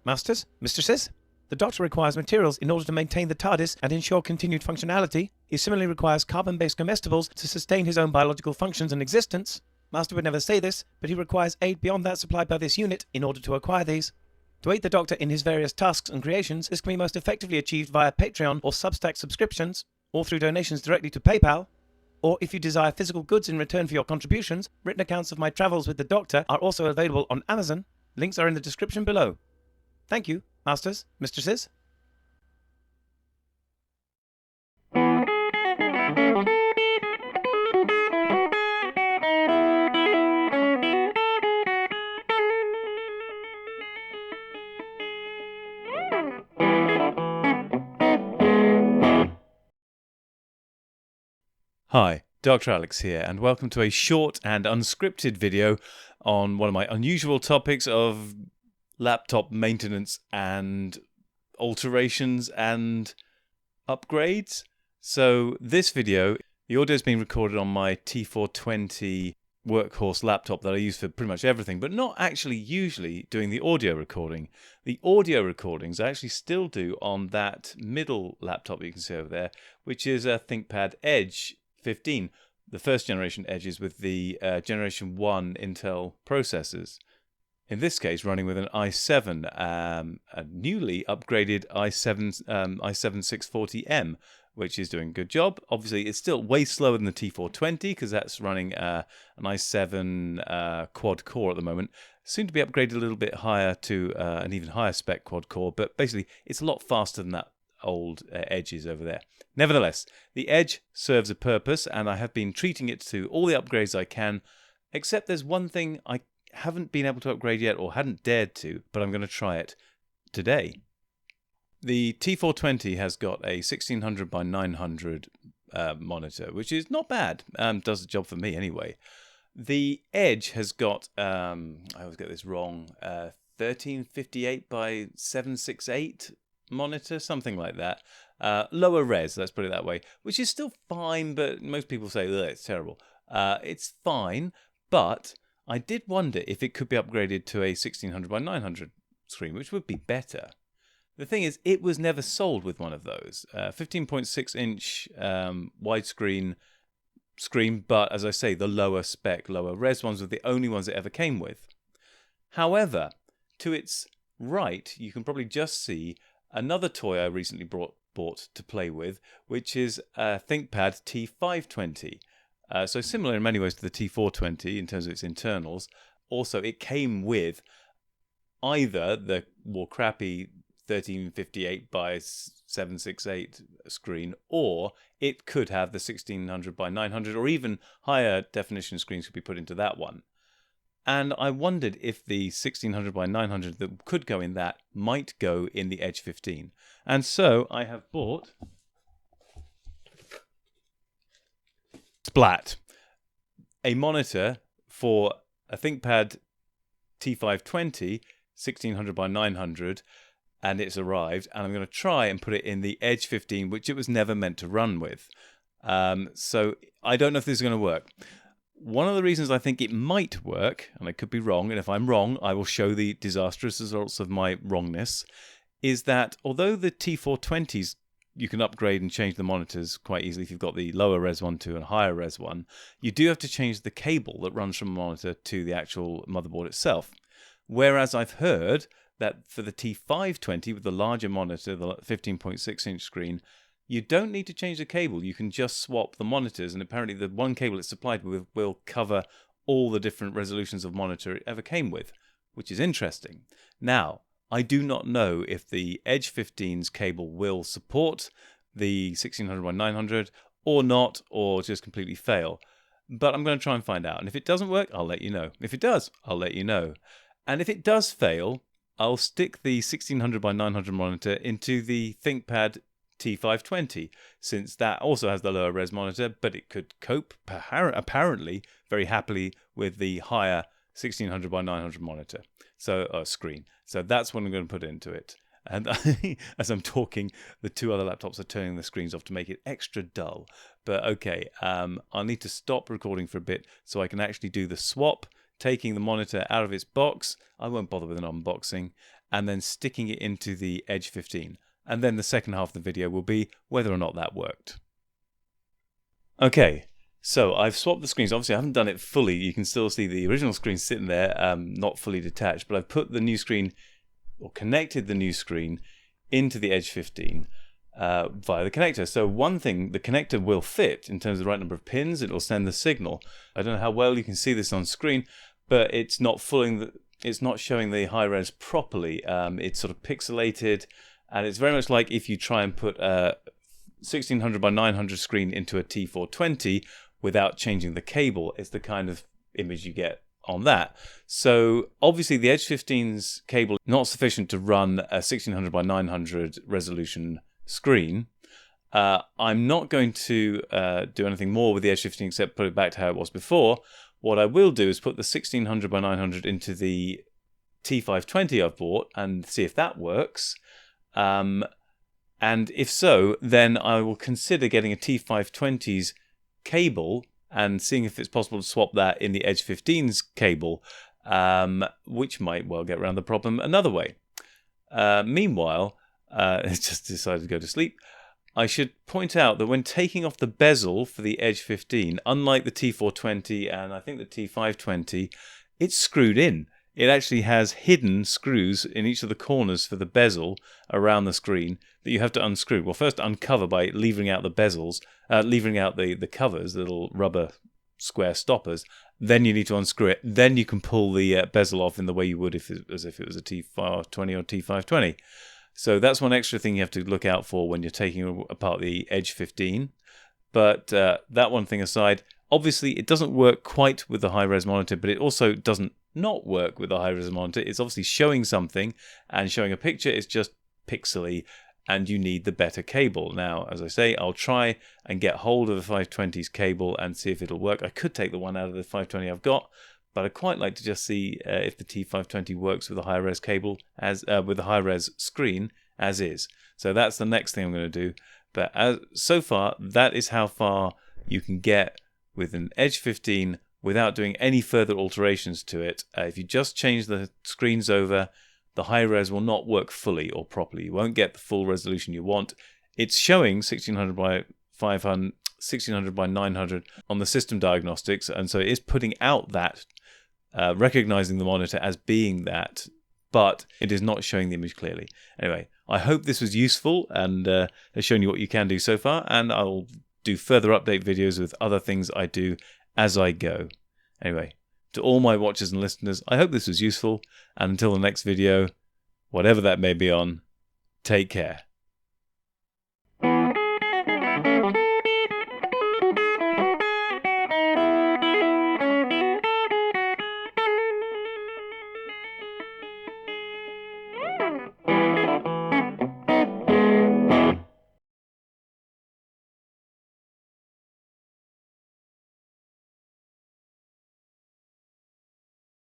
Masters, mistresses, the Doctor requires materials in order to maintain the TARDIS and ensure continued functionality. He similarly requires carbon-based comestibles to sustain his own biological functions and existence. Master would never say this, but he requires aid beyond that supplied by this unit in order to acquire these. To aid the Doctor in his various tasks and creations, this can be most effectively achieved via Patreon or Substack subscriptions, or through donations directly to PayPal. Or if you desire physical goods in return for your contributions, written accounts of my travels with the Doctor are also available on Amazon. Links are in the description below. Thank you, masters, mistresses. Hi, Dr. Alex here, and welcome to a short and unscripted video on one of my unusual topics of laptop maintenance and alterations and upgrades. So this video, the audio is being recorded on my T420 workhorse laptop that I use for pretty much everything, but not actually usually doing the audio recording. The audio recordings I actually still do on that middle laptop you can see over there, which is a ThinkPad Edge 15, the first generation Edges with the generation 1 Intel processors. In this case, running with an i7, a newly upgraded i7 640M, which is doing a good job. Obviously, it's still way slower than the T420 because that's running an i7 quad core at the moment. Soon to be upgraded a little bit higher to an even higher spec quad core, but basically it's a lot faster than that old Edges over there. Nevertheless, the Edge serves a purpose, and I have been treating it to all the upgrades I can, except there's one thing I haven't been able to upgrade yet, or hadn't dared to, but I'm going to try it today. The T420 has got a 1600 by 900 monitor, which is not bad. Does the job for me anyway. The Edge has got, I always get this wrong, 1358 by 768 monitor, something like that. Lower res, let's put it that way, which is still fine, but most people say, it's terrible. It's fine, but I did wonder if it could be upgraded to a 1600 by 900 screen, which would be better. The thing is, it was never sold with one of those. 15.6 inch widescreen screen, but as I say, the lower spec, lower res ones were the only ones it ever came with. However, to its right, you can probably just see another toy I recently bought to play with, which is a ThinkPad T520. So similar in many ways to the T420 in terms of its internals. Also, it came with either the more crappy 1358 by 768 screen, or it could have the 1600 by 900, or even higher definition screens could be put into that one. And I wondered if the 1600 by 900 that could go in that might go in the Edge 15. And so I have bought Splat, a monitor for a ThinkPad T520 1600 by 900, and it's arrived, and I'm going to try and put it in the Edge 15, which it was never meant to run with. So I don't know if this is going to work. One of the reasons I think it might work, and I could be wrong, and if I'm wrong, I will show the disastrous results of my wrongness, is that although the T420s, you can upgrade and change the monitors quite easily if you've got the lower res one to a higher res one, you do have to change the cable that runs from the monitor to the actual motherboard itself. Whereas I've heard that for the T520 with the larger monitor, the 15.6 inch screen, you don't need to change the cable. You can just swap the monitors, and apparently the one cable it's supplied with will cover all the different resolutions of monitor it ever came with, which is interesting. Now, I do not know if the Edge 15's cable will support the 1600 by 900 or not, or just completely fail. But I'm going to try and find out. And if it doesn't work, I'll let you know. If it does, I'll let you know. And if it does fail, I'll stick the 1600 by 900 monitor into the ThinkPad T520, since that also has the lower res monitor, but it could cope apparently very happily with the higher 1600 by 900 monitor, screen. So that's what I'm going to put into it. And as I'm talking, the two other laptops are turning the screens off to make it extra dull. But okay, I'll need to stop recording for a bit so I can actually do the swap, taking the monitor out of its box. I won't bother with an unboxing. and then sticking it into the Edge 15. And then the second half of the video will be whether or not that worked. Okay, so I've swapped the screens. Obviously, I haven't done it fully. You can still see the original screen sitting there, not fully detached. But I've put the new screen, or connected the new screen, into the Edge 15 via the connector. So one thing, the connector will fit in terms of the right number of pins. It will send the signal. I don't know how well you can see this on screen, but it's not showing the high res properly. It's sort of pixelated, and it's very much like if you try and put a 1600 by 900 screen into a T420 without changing the cable. It's the kind of image you get on that. So obviously the Edge 15's cable is not sufficient to run a 1600 by 900 resolution screen. I'm not going to do anything more with the Edge 15 except put it back to how it was before. What I will do is put the 1600 by 900 into the T520 I've bought and see if that works. And if so, then I will consider getting a T520's cable and seeing if it's possible to swap that in the Edge 15's cable, which might well get around the problem another way. Meanwhile, it's just decided to go to sleep. I should point out that when taking off the bezel for the Edge 15, unlike the T420 and I think the T520, it's screwed in. It actually has hidden screws in each of the corners for the bezel around the screen that you have to unscrew. Well, first uncover by leaving out the bezels, leaving out the covers, the little rubber square stoppers. Then you need to unscrew it. Then you can pull the bezel off in the way you would as if it was a T420 or T520. So that's one extra thing you have to look out for when you're taking apart the Edge 15. But that one thing aside, obviously it doesn't work quite with the high-res monitor, but it also doesn't not work with the high-res monitor. It's obviously showing something, and showing a picture is just pixely, and you need the better cable. Now, as I say, I'll try and get hold of the 520's cable and see if it'll work. I could take the one out of the 520 I've got, but I'd quite like to just see if the T520 works with a high-res cable, with a high-res screen as is. So that's the next thing I'm going to do. But so far, that is how far you can get with an Edge 15 without doing any further alterations to it. If you just change the screens over, the high-res will not work fully or properly. You won't get the full resolution you want. It's showing 1600 by 500, 1600 by 900 on the system diagnostics, and so it is putting out that, recognizing the monitor as being that, but it is not showing the image clearly. Anyway, I hope this was useful and has shown you what you can do so far, and I'll do further update videos with other things I do as I go. Anyway, to all my watchers and listeners, I hope this was useful, and until the next video, whatever that may be on, take care.